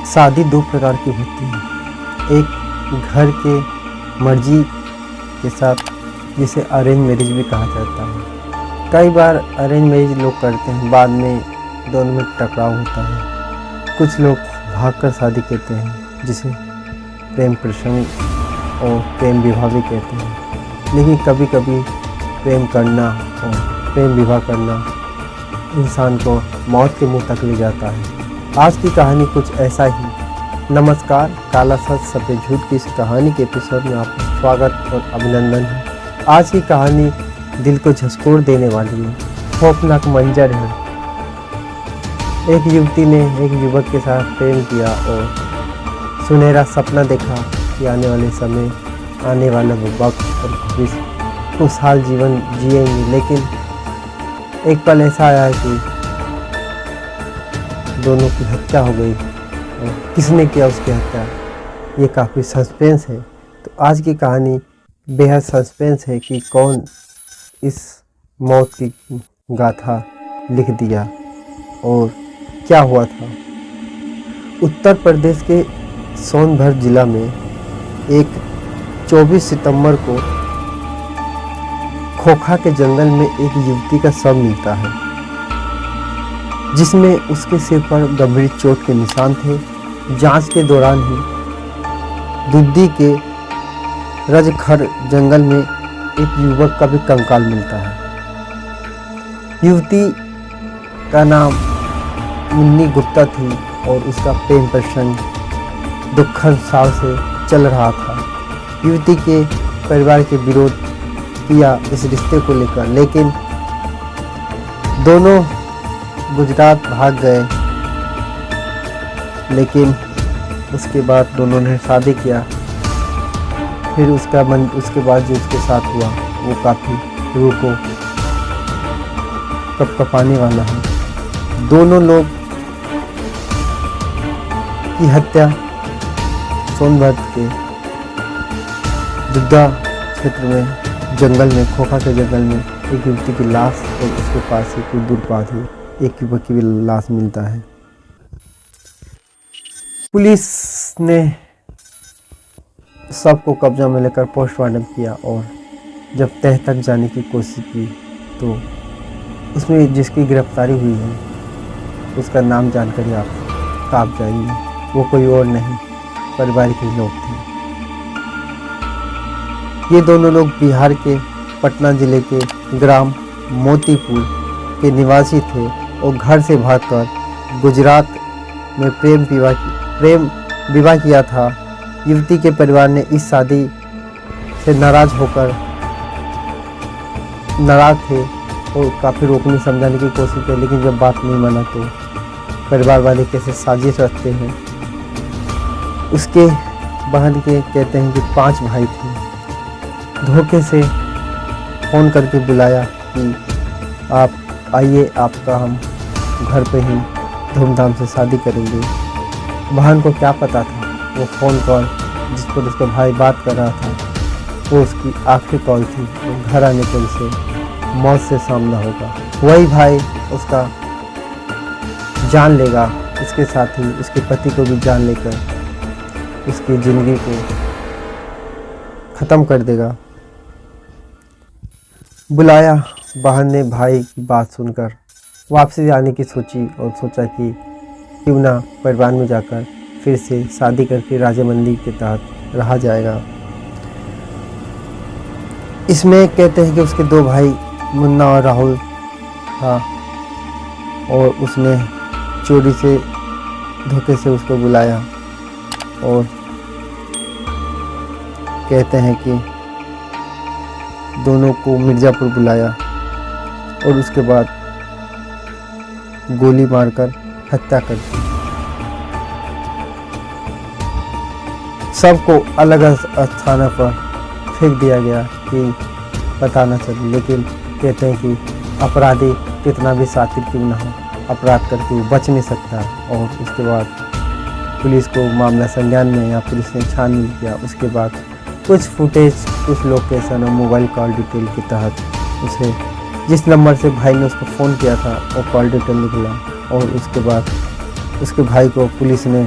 शादी दो प्रकार की होती है। एक घर के मर्जी के साथ, जिसे अरेंज मैरिज भी कहा जाता है। कई बार अरेंज मैरिज लोग करते हैं, बाद में दोनों में टकराव होता है। कुछ लोग भागकर शादी कहते हैं, जिसे प्रेम प्रसंग और प्रेम विवाह भी कहते हैं। लेकिन कभी कभी प्रेम करना और प्रेम विवाह करना इंसान को मौत के मुंह तक ले जाता है। आज की कहानी कुछ ऐसा ही। नमस्कार, काला सच सफेद झूठ की इस कहानी के एपिसोड में आपका स्वागत और अभिनंदन है। आज की कहानी दिल को झकझोर देने वाली है। खौफनाक मंजर है। एक युवती ने एक युवक के साथ प्रेम किया और सुनहरा सपना देखा कि आने वाले समय, आने वाला वक्त और भविष्य खुशहाल जीवन जिएंगे। लेकिन एक पल ऐसा आया कि दोनों की हत्या हो गई। और किसने किया उसकी हत्या, ये काफ़ी सस्पेंस है। तो आज की कहानी बेहद सस्पेंस है कि कौन इस मौत की गाथा लिख दिया और क्या हुआ था। उत्तर प्रदेश के सोनभद्र जिला में एक 24 सितंबर को खोखा के जंगल में एक युवती का शव मिलता है, जिसमें उसके सिर पर गंभीर चोट के निशान थे। जांच के दौरान ही दुद्दी के रजखर जंगल में एक युवक का भी कंकाल मिलता है। युवती का नाम मुन्नी गुप्ता थी और उसका प्रेम प्रसंग दुखद साल से चल रहा था। युवती के परिवार के विरोध किया इस रिश्ते को लेकर, लेकिन दोनों गुजरात भाग गए। लेकिन उसके बाद दोनों ने शादी किया। फिर उसके बाद जो उसके साथ हुआ वो काफ़ी रूह को कपकपाने वाला है। दोनों लोग की हत्या सोनभद्र के दुद्दा क्षेत्र में जंगल में, खोखा के जंगल में एक युवती की लाश और उसके पास ही कुछ दूर बाद ही एक युवक की भी लाश मिलता है। पुलिस ने शव को कब्जा में लेकर पोस्टमार्टम किया और जब तह तक जाने की कोशिश की तो उसमें जिसकी गिरफ्तारी हुई है उसका नाम जानकर ही आप कांप जाएंगे। वो कोई और नहीं, परिवार के लोग थे। ये दोनों लोग बिहार के पटना जिले के ग्राम मोतीपुर के निवासी थे और घर से भागकर गुजरात में प्रेम विवाह किया था। युवती के परिवार ने इस शादी से नाराज थे और काफ़ी रोकने समझाने की कोशिश की, लेकिन जब बात नहीं माना तो परिवार वाले कैसे साजिश रखते हैं। उसके बहन के कहते हैं कि 5 भाई थे। धोखे से फ़ोन करके बुलाया कि आप आइए, आपका हम घर पे ही धूमधाम से शादी करेंगे। बहन को क्या पता था वो फ़ोन कॉल जिस पर उसका भाई बात कर रहा था वो उसकी आखिरी कॉल थी। वो घर आने पर उसे मौत से सामना होगा। वही भाई उसका जान लेगा, इसके साथ ही उसके पति को भी जान लेकर उसकी ज़िंदगी को ख़त्म कर देगा। बुलाया, बहन ने भाई की बात सुनकर वापसी आने की सोची और सोचा कि क्यों ना परिवार में जाकर फिर से शादी करके राजामंदी के तहत रहा जाएगा। इसमें कहते हैं कि उसके 2 भाई मुन्ना और राहुल था और उसने चोरी से धोखे से उसको बुलाया और कहते हैं कि दोनों को मिर्ज़ापुर बुलाया और उसके बाद गोली मारकर हत्या कर दी। सबको अलग स्थानों पर फेंक दिया गया कि पता न चले। लेकिन कहते हैं कि अपराधी कितना भी शातिर क्यों न हो, अपराध करके वो बच नहीं सकता। और उसके बाद पुलिस को मामला संज्ञान में या पुलिस ने छानबीन किया। उसके बाद कुछ फुटेज, कुछ लोकेशन और मोबाइल कॉल डिटेल के तहत उसे जिस नंबर से भाई ने उसको फ़ोन किया था वो कॉल डिटेल निकला और उसके बाद उसके भाई को पुलिस ने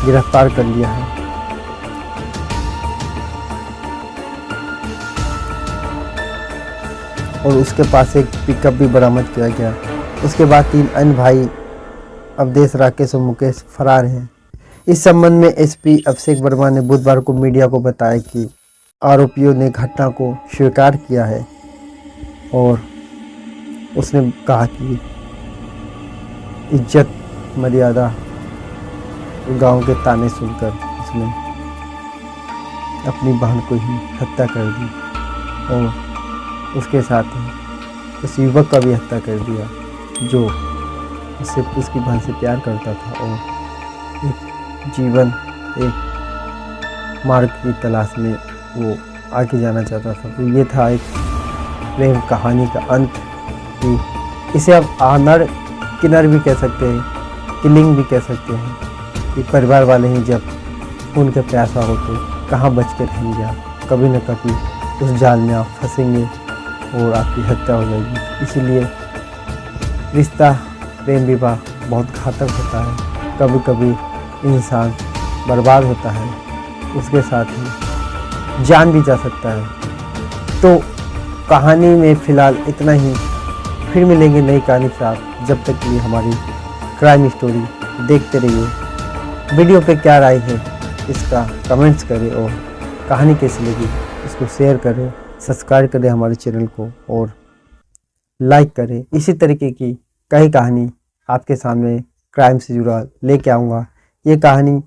गिरफ्तार कर लिया है। और उसके पास एक पिकअप भी बरामद किया गया। उसके बाद 3 अन्य भाई अवधेश, राकेश और मुकेश फरार हैं। इस संबंध में एसपी अभिषेक वर्मा ने बुधवार को मीडिया को बताया कि आरोपियों ने घटना को स्वीकार किया है और उसने कहा कि इज्जत मर्यादा गांव के ताने सुनकर उसने अपनी बहन को ही हत्या कर दी और उसके साथ ही उस युवक का भी हत्या कर दिया जो उसकी बहन से प्यार करता था और एक जीवन, एक मार्ग की तलाश में वो आगे जाना चाहता था। तो ये था एक प्रेम कहानी का अंत कि इसे आप ऑनर किलर भी कह सकते हैं, किलिंग भी कह सकते हैं कि परिवार वाले ही जब खून के प्यासा हो तो कहाँ बच के रहेंगे आप, कभी न कभी उस जाल में आप फंसेंगे और आपकी हत्या हो जाएगी। इसीलिए रिश्ता, प्रेम विवाह बहुत घातक होता है। कभी कभी इंसान बर्बाद होता है, उसके साथ ही जान भी जा सकता है। तो कहानी में फ़िलहाल इतना ही। फिर मिलेंगे नई कहानी के साथ। जब तक के लिए हमारी क्राइम स्टोरी देखते रहिए। वीडियो पे क्या राय है इसका कमेंट्स करें और कहानी कैसी लगी इसको शेयर करें, सब्सक्राइब करें हमारे चैनल को और लाइक करें। इसी तरीके की कई कहानी आपके सामने क्राइम से जुड़ा लेके आऊँगा। ये कहानी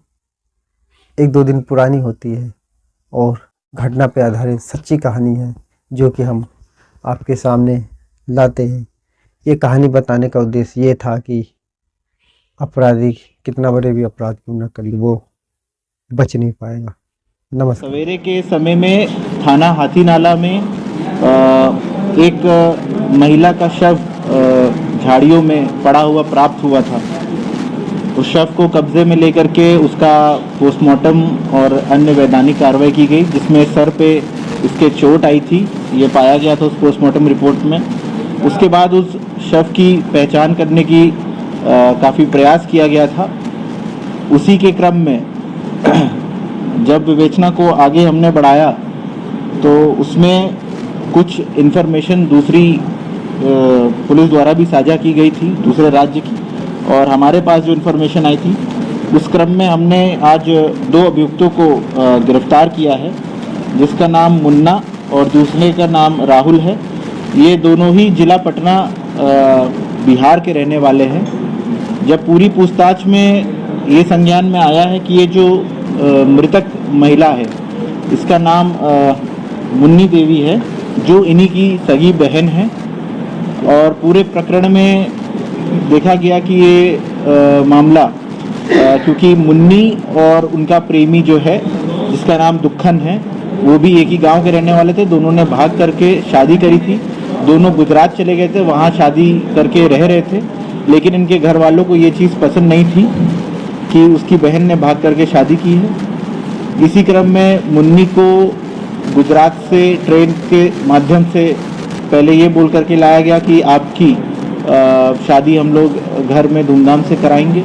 1-2 दिन पुरानी होती है और घटना पे आधारित सच्ची कहानी है जो कि हम आपके सामने लाते हैं। ये कहानी बताने का उद्देश्य ये था कि अपराधी कितना बड़े भी अपराध क्यों न कर ले, वो बच नहीं पाएगा। नमस्कार। सवेरे के समय में थाना हाथी नाला में एक महिला का शव झाड़ियों में पड़ा हुआ प्राप्त हुआ था। उस शव को कब्जे में लेकर के उसका पोस्टमार्टम और अन्य वैधानिक कार्रवाई की गई, जिसमें सर पे इसके चोट आई थी, ये पाया गया था उस पोस्टमार्टम रिपोर्ट में। उसके बाद उस शव की पहचान करने की काफ़ी प्रयास किया गया था। उसी के क्रम में जब विवेचना को आगे हमने बढ़ाया तो उसमें कुछ इन्फॉर्मेशन दूसरी पुलिस द्वारा भी साझा की गई थी, दूसरे राज्य की, और हमारे पास जो इन्फॉर्मेशन आई थी उस क्रम में हमने आज 2 अभियुक्तों को गिरफ्तार किया है, जिसका नाम मुन्ना और दूसरे का नाम राहुल है। ये दोनों ही जिला पटना बिहार के रहने वाले हैं। जब पूरी पूछताछ में ये संज्ञान में आया है कि ये जो मृतक महिला है इसका नाम मुन्नी देवी है, जो इन्हीं की सगी बहन है, और पूरे प्रकरण में देखा गया कि ये मामला क्योंकि मुन्नी और उनका प्रेमी जो है जिसका नाम दुखन है, वो भी एक ही गांव के रहने वाले थे। दोनों ने भाग करके शादी करी थी, दोनों गुजरात चले गए थे, वहाँ शादी करके रह रहे थे। लेकिन इनके घर वालों को ये चीज़ पसंद नहीं थी कि उसकी बहन ने भाग करके शादी की है। इसी क्रम में मुन्नी को गुजरात से ट्रेन के माध्यम से पहले ये बोल करके लाया गया कि आपकी शादी हम लोग घर में धूमधाम से कराएंगे।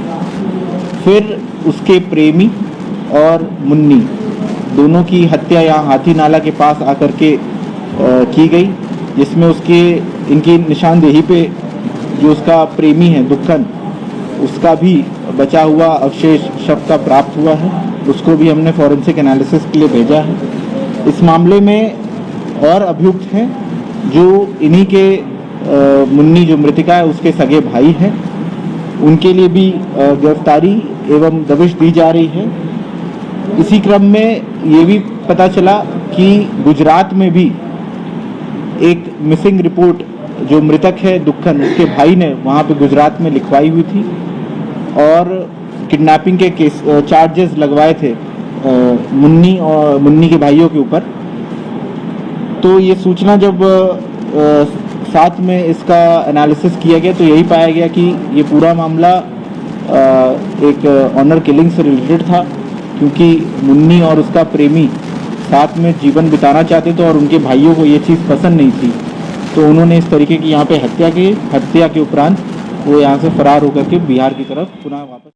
फिर उसके प्रेमी और मुन्नी दोनों की हत्या यहाँ हाथी नाला के पास आकर के की गई, जिसमें इनकी निशानदेही पे जो उसका प्रेमी है दुखन, उसका भी बचा हुआ अवशेष शव का प्राप्त हुआ है। उसको भी हमने फॉरेंसिक एनालिसिस के लिए भेजा है। इस मामले में और अभियुक्त हैं जो इन्हीं के मुन्नी जो मृतिका है उसके सगे भाई हैं, उनके लिए भी गिरफ्तारी एवं दबिश दी जा रही है। इसी क्रम में ये भी पता चला कि गुजरात में भी एक मिसिंग रिपोर्ट जो मृतक है दुखन, उसके भाई ने वहाँ पे गुजरात में लिखवाई हुई थी और किडनैपिंग के केस चार्जेस लगवाए थे मुन्नी के भाइयों के ऊपर। तो ये सूचना जब साथ में इसका एनालिसिस किया गया तो यही पाया गया कि ये पूरा मामला एक ऑनर किलिंग से रिलेटेड था, क्योंकि मुन्नी और उसका प्रेमी साथ में जीवन बिताना चाहते थे और उनके भाइयों को ये चीज़ पसंद नहीं थी। तो उन्होंने इस तरीके की यहाँ पे हत्या के उपरांत वो यहाँ से फरार होकर के बिहार की तरफ पुनः वापस